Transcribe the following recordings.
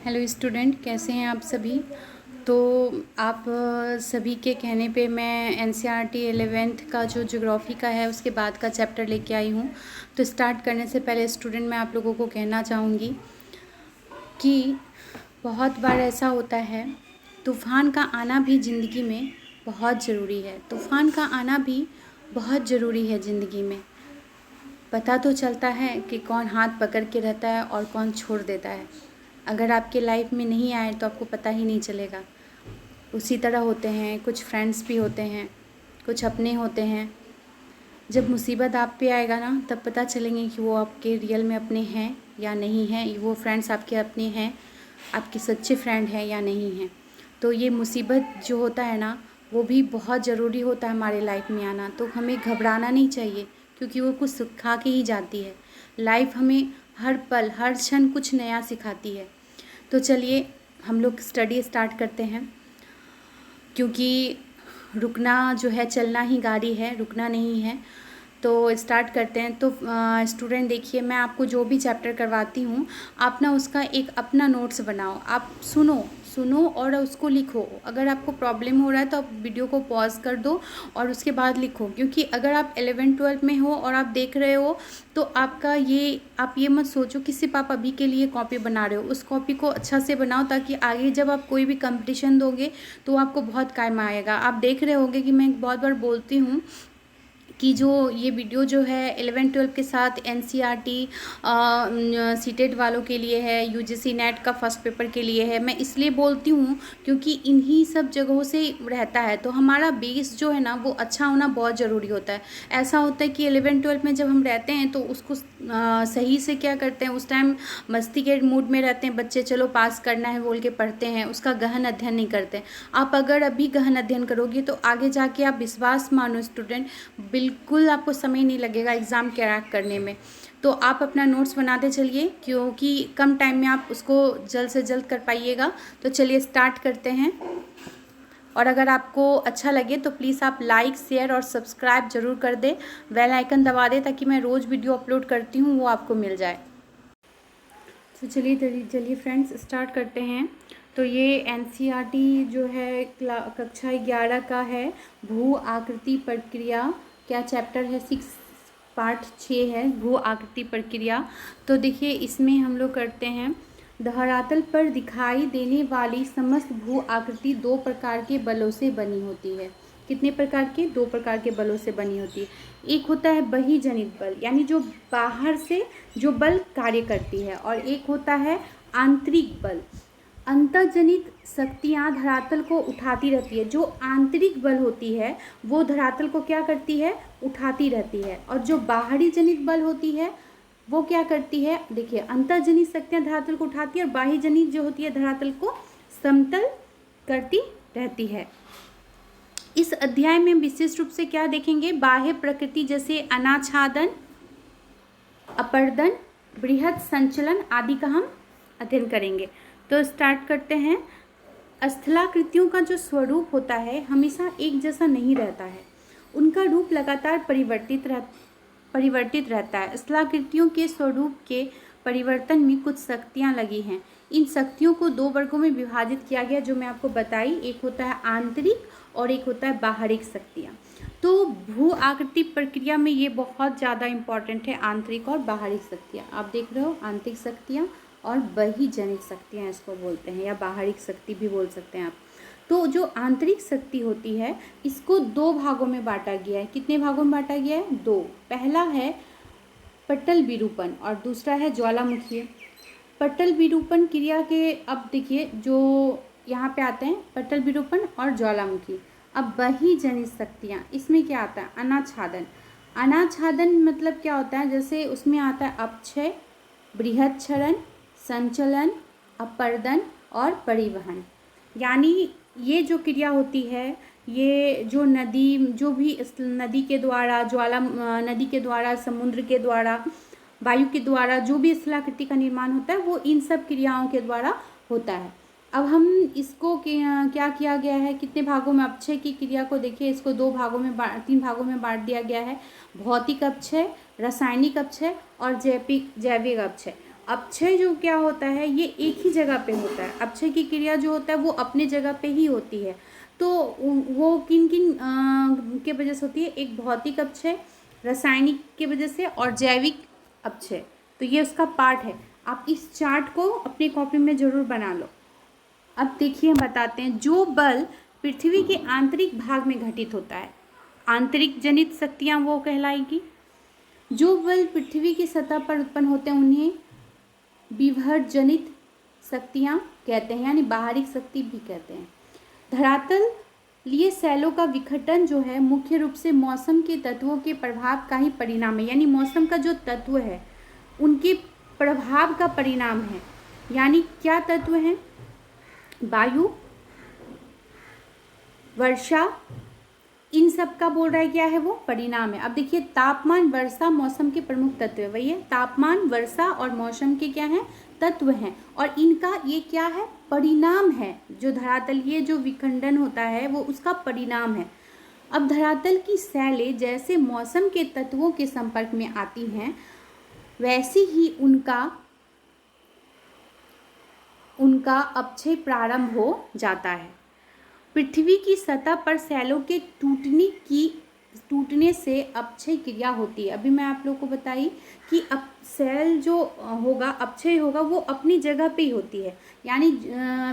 Hello student, कैसे हैं आप सभी। तो आप सभी के कहने पे मैं एनसीईआरटी 11th का जो ज्योग्राफी का है उसके बाद का चैप्टर लेके आई हूँ। तो स्टार्ट करने से पहले स्टूडेंट मैं आप लोगों को कहना चाहूँगी कि बहुत बार ऐसा होता है, तूफ़ान का आना भी ज़िंदगी में बहुत ज़रूरी है। तूफ़ान का आना भी बहुत ज़रूरी है ज़िंदगी में। पता तो चलता है कि कौन हाथ पकड़ के रहता है और कौन छोड़ देता है। अगर आपके लाइफ में नहीं आए तो आपको पता ही नहीं चलेगा। उसी तरह होते हैं, कुछ फ्रेंड्स भी होते हैं, कुछ अपने होते हैं। जब मुसीबत आप पे आएगा ना, तब पता चलेंगे कि वो आपके रियल में अपने हैं या नहीं हैं, वो फ्रेंड्स आपके अपने हैं, आपके सच्चे फ्रेंड हैं या नहीं हैं। तो ये मुसीबत जो होता है ना, वो भी बहुत ज़रूरी होता है हमारे लाइफ में आना। तो हमें घबराना नहीं चाहिए, क्योंकि वो कुछ सिखा के ही जाती है। लाइफ हमें हर पल हर क्षण कुछ नया सिखाती है। तो चलिए हम लोग स्टडी स्टार्ट करते हैं, क्योंकि रुकना जो है, चलना ही गाड़ी है, रुकना नहीं है। तो स्टार्ट करते हैं। तो स्टूडेंट देखिए, मैं आपको जो भी चैप्टर करवाती हूँ, आप ना उसका एक अपना नोट्स बनाओ। आप सुनो सुनो और उसको लिखो। अगर आपको प्रॉब्लम हो रहा है तो आप वीडियो को पॉज कर दो और उसके बाद लिखो, क्योंकि अगर आप 11th-12th में हो और आप देख रहे हो तो आपका आप ये मत सोचो कि सिर्फ आप अभी के लिए कॉपी बना रहे हो। उस कॉपी को अच्छा से बनाओ, ताकि आगे जब आप कोई भी कंपटीशन दोगे तो आपको बहुत काम आएगा। आप देख रहे होंगे कि मैं बहुत बार बोलती हूँ कि जो ये वीडियो जो है 11th-12th के साथ एनसीईआरटी सीटेट वालों के लिए है, यूजीसी नेट का फर्स्ट पेपर के लिए है। मैं इसलिए बोलती हूँ क्योंकि इन्हीं सब जगहों से रहता है, तो हमारा बेस जो है ना वो अच्छा होना बहुत ज़रूरी होता है। ऐसा होता है कि 11th-12th में जब हम रहते हैं तो उसको सही से क्या करते हैं, उस टाइम मस्ती के मूड में रहते हैं बच्चे, चलो पास करना है बोल के पढ़ते हैं, उसका गहन अध्ययन नहीं करते। आप अगर अभी गहन अध्ययन करोगे तो आगे जाके आप विश्वास मानो स्टूडेंट, बिल्कुल आपको समय नहीं लगेगा एग्ज़ाम क्रैक करने में। तो आप अपना नोट्स बनाते चलिए, क्योंकि कम टाइम में आप उसको जल्द से जल्द कर पाइएगा। तो चलिए स्टार्ट करते हैं। और अगर आपको अच्छा लगे तो प्लीज़ आप लाइक, शेयर और सब्सक्राइब ज़रूर कर दें, बेल आइकन दबा दें, ताकि मैं रोज़ वीडियो अपलोड करती हूँ वो आपको मिल जाए। तो चलिए फ्रेंड्स स्टार्ट करते हैं। तो ये एनसीईआरटी जो है कक्षा 11 का है, भू आकृति प्रक्रिया। क्या चैप्टर है? 6, पार्ट 6 है, भू आकृति प्रक्रिया। तो देखिए इसमें हम लोग करते हैं, धरातल पर दिखाई देने वाली समस्त भू आकृति दो प्रकार के बलों से बनी होती है। कितने प्रकार के? दो प्रकार के बलों से बनी होती है। एक होता है बहिर्जनित बल, यानी जो बाहर से जो बल कार्य करती है, और एक होता है आंतरिक बल। अंतर्जनित शक्तियाँ धरातल को उठाती रहती है। जो आंतरिक बल होती है वो धरातल को क्या करती है? उठाती रहती है। और जो बाहरी जनित बल होती है वो क्या करती है? देखिए, अंतर्जनित शक्तियाँ धरातल को उठाती है और बाह्य जनित जो होती है धरातल को समतल करती रहती है। इस अध्याय में विशेष रूप से क्या देखेंगे? बाह्य प्रकृति, जैसे अनाच्छादन, अपर्दन, बृहद संचलन आदि का हम अध्ययन करेंगे। तो स्टार्ट करते हैं। स्थलाकृतियों का जो स्वरूप होता है हमेशा एक जैसा नहीं रहता है, उनका रूप लगातार परिवर्तित रहता है। स्थलाकृतियों के स्वरूप के परिवर्तन में कुछ शक्तियाँ लगी हैं। इन शक्तियों को दो वर्गों में विभाजित किया गया, जो मैं आपको बताई। एक होता है आंतरिक और एक होता है बाहरिक शक्तियाँ। तो भू आकृति प्रक्रिया में ये बहुत ज़्यादा इम्पॉर्टेंट है, आंतरिक और बाहरिक शक्तियाँ। आप देख रहे हो, आंतरिक शक्तियाँ और बहिर्जनित शक्तियाँ इसको बोलते हैं, या बाहरिक शक्ति भी बोल सकते हैं आप। तो जो आंतरिक शक्ति होती है इसको दो भागों में बांटा गया है। कितने भागों में बांटा गया है? दो। पहला है पटल विरूपण और दूसरा है ज्वालामुखी। पटल विरूपण क्रिया के, अब देखिए जो यहाँ पे आते हैं पटल विरूपण और ज्वालामुखी। अब बहिर्जनित शक्तियाँ, इसमें क्या आता है? अनाच्छादन। अनाच्छादन मतलब क्या होता है? जैसे उसमें आता है अपक्षय, बृहद क्षरण, संचलन, अपर्दन और परिवहन। यानी ये जो क्रिया होती है, ये जो नदी, जो भी नदी के द्वारा, नदी के द्वारा, समुद्र के द्वारा, वायु के द्वारा जो भी स्थलाकृति का निर्माण होता है वो इन सब क्रियाओं के द्वारा होता है। अब हम इसको क्या किया गया है, कितने भागों में? अपक्षय की क्रिया को देखिए, इसको तीन भागों में बांट दिया गया है। भौतिक अपक्षय, रासायनिक अपक्षय और जैविक अपक्षय। अपक्षय जो क्या होता है, ये एक ही जगह पे होता है। अपक्षय की क्रिया जो होता है वो अपने जगह पे ही होती है। तो वो किन किन के वजह से होती है? एक भौतिक अपक्षय, रासायनिक के वजह से, और जैविक अपक्षय। तो ये उसका पार्ट है। आप इस चार्ट को अपनी कॉपी में ज़रूर बना लो। अब देखिए, बताते हैं, जो बल पृथ्वी के आंतरिक भाग में घटित होता है, आंतरिक जनित शक्तियाँ वो कहलाएगी। जो बल पृथ्वी की सतह पर उत्पन्न होते हैं उन्हें विभव जनित शक्तियाँ कहते हैं, यानी बाहरी शक्ति भी कहते हैं। धरातल लिए शैलों का विघटन जो है मुख्य रूप से मौसम के तत्वों के प्रभाव का ही परिणाम है, यानी मौसम का जो तत्व है उनके प्रभाव का परिणाम है। यानी क्या तत्व हैं? वायु, वर्षा, इन सब का बोल रहा है क्या है? वो परिणाम है। अब देखिए, तापमान, वर्षा मौसम के प्रमुख तत्व है, वही है। तापमान, वर्षा और मौसम के क्या हैं? तत्व हैं। और इनका ये क्या है? परिणाम है। जो धरातलीय जो विखंडन होता है वो उसका परिणाम है। अब धरातल की शैलें जैसे मौसम के तत्वों के संपर्क में आती हैं वैसे ही उनका अपक्षय प्रारंभ हो जाता है। पृथ्वी की सतह पर शैलों के टूटने से अपक्षय क्रिया होती है। अभी मैं आप लोगों को बताई कि अब शैल जो होगा, अपक्षय होगा, वो अपनी जगह पे ही होती है। यानी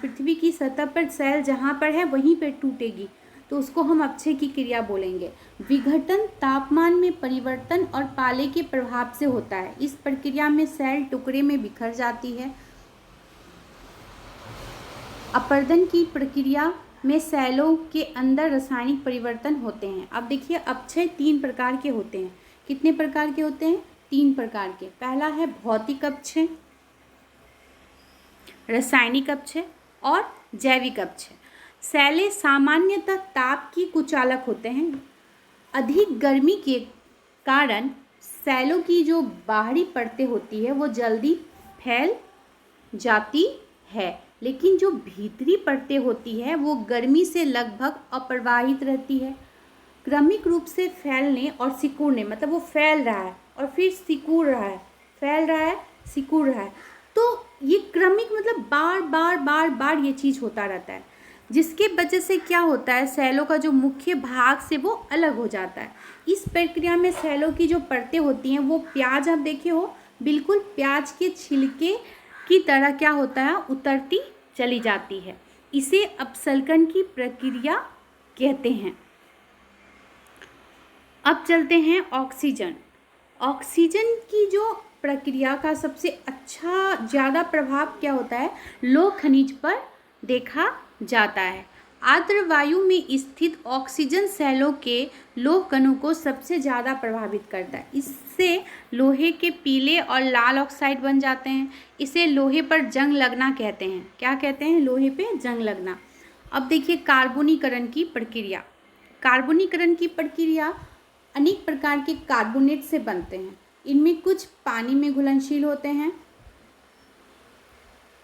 पृथ्वी की सतह पर शैल जहाँ पर है वहीं पे टूटेगी, तो उसको हम अपक्षय की क्रिया बोलेंगे। विघटन तापमान में परिवर्तन और पाले के प्रभाव से होता है। इस प्रक्रिया में शैल टुकड़े में बिखर जाती है। अपरदन की प्रक्रिया में शैलों के अंदर रासायनिक परिवर्तन होते हैं। अब देखिए, अपक्षय 3 प्रकार के होते हैं। कितने प्रकार के होते हैं? 3 प्रकार के। पहला है भौतिक अपक्षय, रासायनिक अपक्षय और जैविक अपक्षय। शैलें सामान्यतः ताप की कुचालक होते हैं। अधिक गर्मी के कारण शैलों की जो बाहरी परतें होती है वो जल्दी फैल जाती है, लेकिन जो भीतरी परतें होती है वो गर्मी से लगभग अप्रभावित रहती है। क्रमिक रूप से फैलने और सिकुड़ने, मतलब वो फैल रहा है और फिर सिकुड़ रहा है, फैल रहा है, सिकुड़ रहा है, तो ये क्रमिक मतलब बार बार बार बार ये चीज़ होता रहता है, जिसके वजह से क्या होता है, शैलों का जो मुख्य भाग से वो अलग हो जाता है। इस प्रक्रिया में शैलों की जो परतें होती हैं वो प्याज, आप देखे हो, बिल्कुल प्याज के छिलके की तरह क्या होता है, उतरती चली जाती है। इसे अपसल्कन की प्रक्रिया कहते हैं। अब चलते हैं ऑक्सीजन। ऑक्सीजन की जो प्रक्रिया का सबसे अच्छा ज़्यादा प्रभाव क्या होता है, लौह खनिज पर देखा जाता है। आर्द्र वायु में स्थित ऑक्सीजन शैलों के लौह कणों को सबसे ज़्यादा प्रभावित करता है। इससे लोहे के पीले और लाल ऑक्साइड बन जाते हैं। इसे लोहे पर जंग लगना कहते हैं। क्या कहते हैं? लोहे पे जंग लगना। अब देखिए, कार्बोनीकरण की प्रक्रिया। कार्बोनीकरण की प्रक्रिया अनेक प्रकार के कार्बोनेट से बनते हैं। इनमें कुछ पानी में घुलनशील होते हैं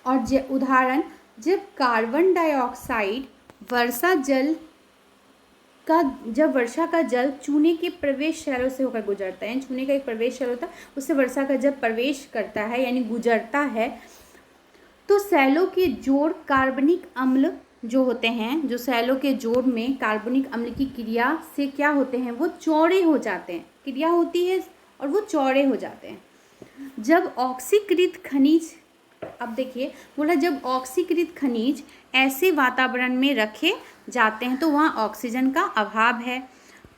और उदाहरण, जब कार्बन डाइऑक्साइड जब वर्षा का जल चूने के प्रवेश शैलों से होकर गुजरता है, चूने का एक प्रवेश शैल होता है, उससे वर्षा का जब प्रवेश करता है यानी गुजरता है, तो शैलों के जोड़ कार्बनिक अम्ल जो होते हैं, जो शैलों के जोड़ में कार्बनिक अम्ल की क्रिया से क्या होते हैं, वो चौड़े हो जाते हैं। क्रिया होती है और वो चौड़े हो जाते हैं। जब ऑक्सीकृत खनिज, अब देखिए बोला, जब ऑक्सीकृत खनिज ऐसे वातावरण में रखे जाते हैं तो वहाँ ऑक्सीजन का अभाव है,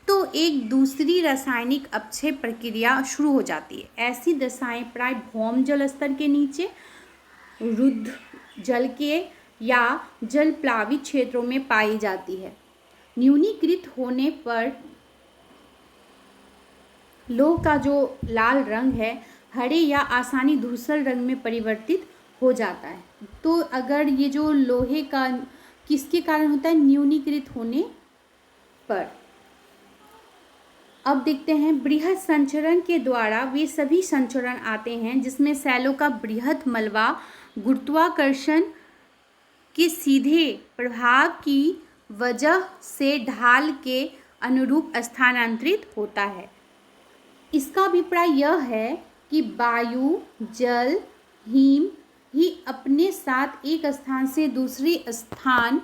तो एक दूसरी रासायनिक अपक्षय प्रक्रिया शुरू हो जाती है। ऐसी दशाएं प्राय भौम जल स्तर के नीचे, रुद्ध जल के या जल प्लावित क्षेत्रों में पाई जाती है। न्यूनीकृत होने पर लौह का जो लाल रंग है हरे या आसानी धूसर रंग में परिवर्तित हो जाता है। तो अगर ये जो लोहे का किसके कारण होता है, न्यूनीकृत होने पर। अब देखते हैं, बृहद संचरण के द्वारा वे सभी संचरण आते हैं जिसमें शैलों का बृहद मलबा गुरुत्वाकर्षण के सीधे प्रभाव की वजह से ढाल के अनुरूप स्थानांतरित होता है। इसका अभिप्राय यह है कि वायु, जल हिम ही अपने साथ एक स्थान से दूसरे स्थान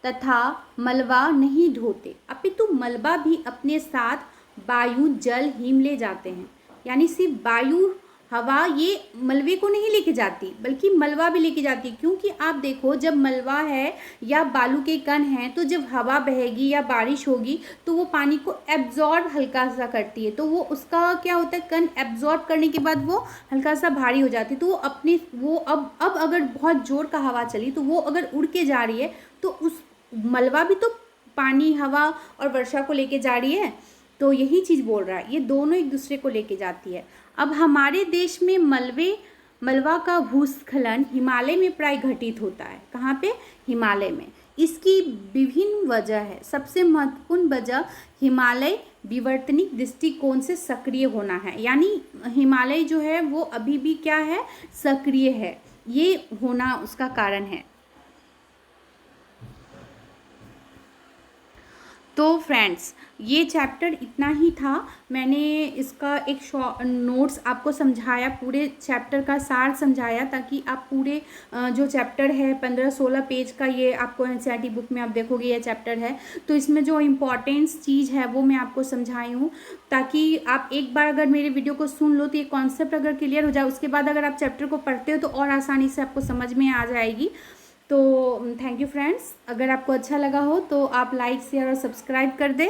तथा मलबा नहीं ढोते, अपितु मलबा भी अपने साथ वायु जल हिम ले जाते हैं। यानी सिर्फ वायु हवा ये मलबे को नहीं लेके जाती, बल्कि मलबा भी लेके जाती है। क्योंकि आप देखो, जब मलबा है या बालू के कण हैं, तो जब हवा बहेगी या बारिश होगी तो वो पानी को एब्जॉर्ब हल्का सा करती है, तो वो उसका क्या होता है, कण एब्जॉर्ब करने के बाद वो हल्का सा भारी हो जाती है। तो वो अब अगर बहुत जोर का हवा चली तो वो अगर उड़ के जा रही है तो उस मलबा भी तो पानी, हवा और वर्षा को लेके जा रही है। तो यही चीज़ बोल रहा है, ये दोनों एक दूसरे को लेके जाती है। अब हमारे देश में मलबा का भूस्खलन हिमालय में प्राय घटित होता है। कहाँ पे? हिमालय में। इसकी विभिन्न वजह है। सबसे महत्वपूर्ण वजह हिमालय विवर्तनिक दृष्टिकोण से सक्रिय होना है। यानी हिमालय जो है वो अभी भी क्या है, सक्रिय है, ये होना उसका कारण है। तो फ्रेंड्स, ये चैप्टर इतना ही था। मैंने इसका एक नोट्स आपको समझाया, पूरे चैप्टर का सार समझाया, ताकि आप पूरे जो चैप्टर है 15-16 पेज का, ये आपको एनसीईआरटी बुक में आप देखोगे ये चैप्टर है, तो इसमें जो इम्पॉर्टेंस चीज़ है वो मैं आपको समझाई हूँ, ताकि आप एक बार अगर मेरे वीडियो को सुन लो तो ये कॉन्सेप्ट अगर क्लियर हो जाए, उसके बाद अगर आप चैप्टर को पढ़ते हो तो और आसानी से आपको समझ में आ जाएगी। तो थैंक यू फ्रेंड्स। अगर आपको अच्छा लगा हो तो आप लाइक, शेयर और सब्सक्राइब कर दें।